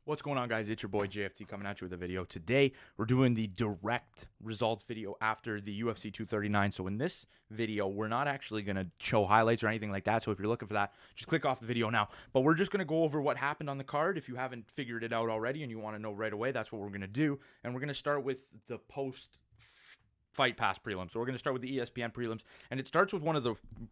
What's going on, guys? It's your boy JFT coming at you with a video. Today, we're doing the direct results video after the UFC 239. So in this video, we're not actually going to show highlights or anything like that. So if you're looking for that, just click off the video now. But we're just going to go over what happened on the card. If you haven't figured it out already and you want to know right away, that's what we're going to do. And we're going to start with the Fight Pass prelims. So we're going to start with the ESPN prelims, and it starts with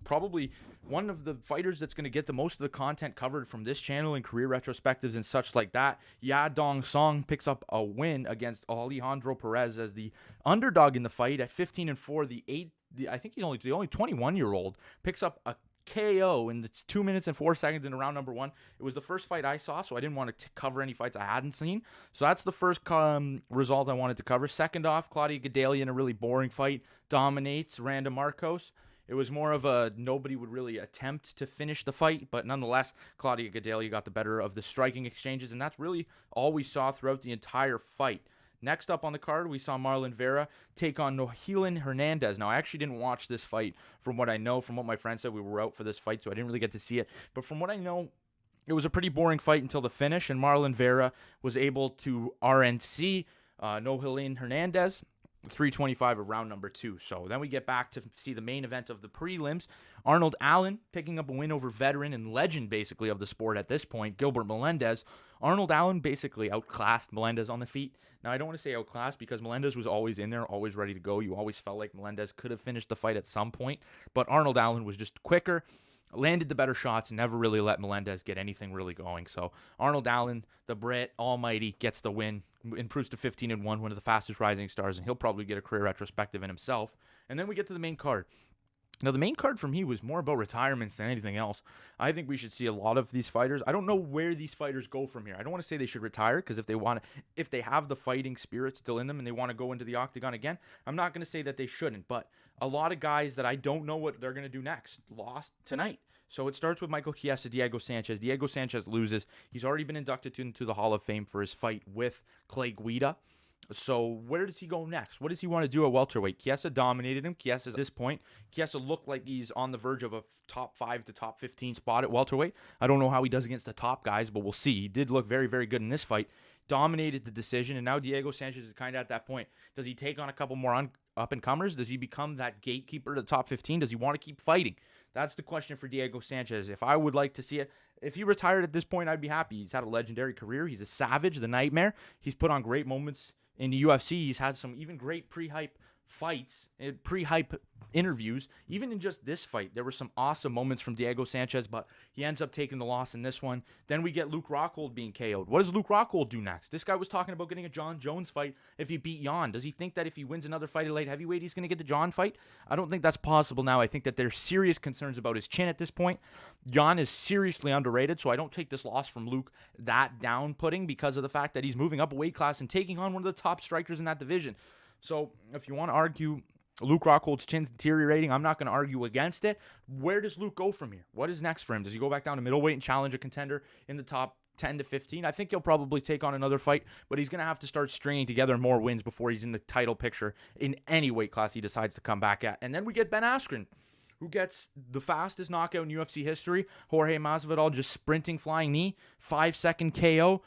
probably one of the fighters that's going to get the most of the content covered from this channel and career retrospectives and such like that. Yadong Song picks up a win against Alejandro Perez as the underdog in the fight at 15-4. I think he's only 21-year-old picks up a KO in the 2 minutes and 4 seconds into round number one. It was the first fight I saw, so I didn't want to cover any fights I hadn't seen. So that's the first result I wanted to cover. Second off, Claudia Gadelha in a really boring fight dominates Randa Markos. It was more of a nobody would really attempt to finish the fight, but nonetheless, Claudia Gadelha got the better of the striking exchanges, and that's really all we saw throughout the entire fight. Next up on the card, we saw Marlon Vera take on Nohelin Hernandez. Now, I actually didn't watch this fight from what I know. From what my friend said, we were out for this fight, so I didn't really get to see it. But from what I know, it was a pretty boring fight until the finish, and Marlon Vera was able to RNC Nohelin Hernandez 325 of round number two. So then we get back to see the main event of the prelims. Arnold Allen picking up a win over veteran and legend, basically, of the sport at this point, Gilbert Melendez. Arnold Allen basically outclassed Melendez on the feet. Now, I don't want to say outclassed because Melendez was always in there, always ready to go. You always felt like Melendez could have finished the fight at some point, but Arnold Allen was just quicker, landed the better shots, and never really let Melendez get anything really going. So Arnold Allen, the Brit Almighty, gets the win, improves to 15-1, one of the fastest rising stars, and he'll probably get a career retrospective in himself. And then we get to the main card. Now, the main card for me was more about retirements than anything else. I think we should see a lot of these fighters. I don't know where these fighters go from here. I don't want to say they should retire, because if they have the fighting spirit still in them and they want to go into the octagon again, I'm not going to say that they shouldn't. But a lot of guys that I don't know what they're going to do next lost tonight. So it starts with Michael Chiesa, Thiago Santos. Thiago Santos loses. He's already been inducted into the Hall of Fame for his fight with Clay Guida. So where does he go next? What does he want to do at welterweight? Chiesa dominated him. Chiesa, at this point, Chiesa looked like he's on the verge of a top 5 to top 15 spot at welterweight. I don't know how he does against the top guys, but we'll see. He did look very, very good in this fight. Dominated the decision, and now Thiago Santos is kind of at that point. Does he take on a couple more up-and-comers? Does he become that gatekeeper to the top 15? Does he want to keep fighting? That's the question for Thiago Santos. If I would like to see it, if he retired at this point, I'd be happy. He's had a legendary career. He's a savage, the nightmare. He's put on great moments in the UFC. He's had some even great pre-hype fights, pre-hype interviews. Even in just this fight, there were some awesome moments from Thiago Santos, but he ends up taking the loss in this one. Then we get Luke Rockhold being KO'd. What does Luke Rockhold do next? This guy was talking about getting a Jon Jones fight if he beat Jon. Does he think that if he wins another fight at light heavyweight, he's going to get the Jon fight? I don't think that's possible now. I think that there's serious concerns about his chin at this point. Jon is seriously underrated, so I don't take this loss from Luke that down-putting because of the fact that he's moving up a weight class and taking on one of the top strikers in that division. So if you want to argue Luke Rockhold's chin's deteriorating, I'm not going to argue against it. Where does Luke go from here? What is next for him? Does he go back down to middleweight and challenge a contender in the top 10 to 15? I think he'll probably take on another fight, but he's going to have to start stringing together more wins before he's in the title picture in any weight class he decides to come back at. And then we get Ben Askren, who gets the fastest knockout in UFC history. Jorge Masvidal just sprinting, flying knee, 5-second KO.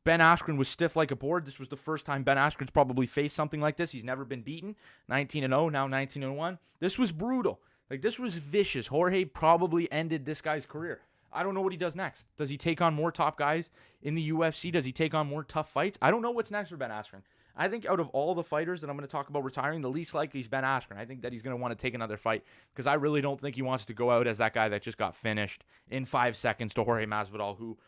Ben Askren was stiff like a board. This was the first time Ben Askren's probably faced something like this. He's never been beaten. 19-0, now 19-1. This was brutal. Like, this was vicious. Jorge probably ended this guy's career. I don't know what he does next. Does he take on more top guys in the UFC? Does he take on more tough fights? I don't know what's next for Ben Askren. I think out of all the fighters that I'm going to talk about retiring, the least likely is Ben Askren. I think that he's going to want to take another fight because I really don't think he wants to go out as that guy that just got finished in 5 seconds to Jorge Masvidal, who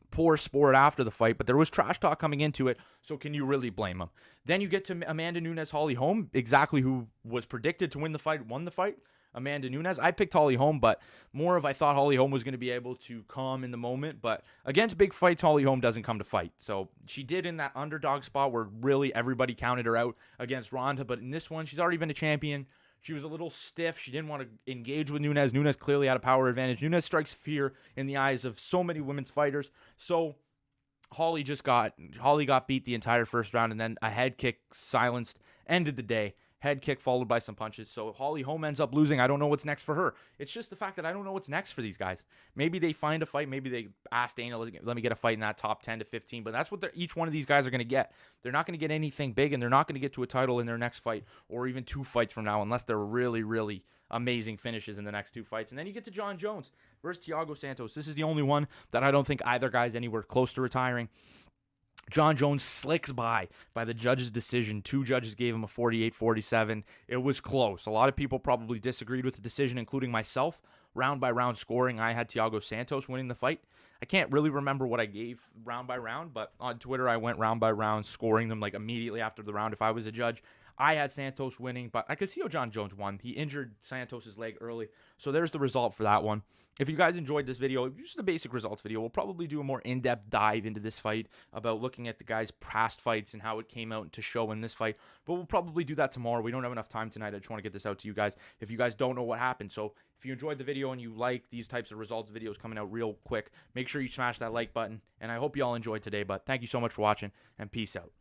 poor sport after the fight, but there was trash talk coming into it, so can you really blame him? Then you get to Amanda Nunes, Holly Holm, exactly who was predicted to win the fight, won the fight. Amanda Nunes. I picked Holly Holm, but more of I thought Holly Holm was going to be able to calm in the moment, but against big fights, Holly Holm doesn't come to fight. So she did in that underdog spot where really everybody counted her out against Ronda, but in this one, she's already been a champion. She was a little stiff. She didn't want to engage with Nunes. Nunes clearly had a power advantage. Nunes strikes fear in the eyes of so many women's fighters. So Holly got beat the entire first round, and then a head kick silenced, ended the day. head kick followed by some punches. So Holm ends up losing. I don't know what's next for her. It's just the fact that I don't know what's next for these guys. Maybe they find a fight. Maybe they ask Dana, let me get a fight in that top 10 to 15. But that's what each one of these guys are going to get. They're not going to get anything big, and they're not going to get to a title in their next fight or even 2 fights from now unless they're really, really amazing finishes in the next 2 fights. And then you get to Jon Jones versus Thiago Santos. This is the only one that I don't think either guy's anywhere close to retiring. Jon Jones slicks by the judge's decision. 2 judges gave him a 48-47. It was close. A lot of people probably disagreed with the decision, including myself. Round by round scoring, I had Thiago Santos winning the fight. I can't really remember what I gave round by round, but on Twitter I went round by round, scoring them like immediately after the round if I was a judge. I had Santos winning, but I could see how Jon Jones won. He injured Santos' leg early, so there's the result for that one. If you guys enjoyed this video, just a basic results video, we'll probably do a more in-depth dive into this fight about looking at the guy's past fights and how it came out to show in this fight, but we'll probably do that tomorrow. We don't have enough time tonight. I just want to get this out to you guys if you guys don't know what happened. So if you enjoyed the video and you like these types of results videos coming out real quick, make sure you smash that like button, and I hope you all enjoyed today, but thank you so much for watching, and peace out.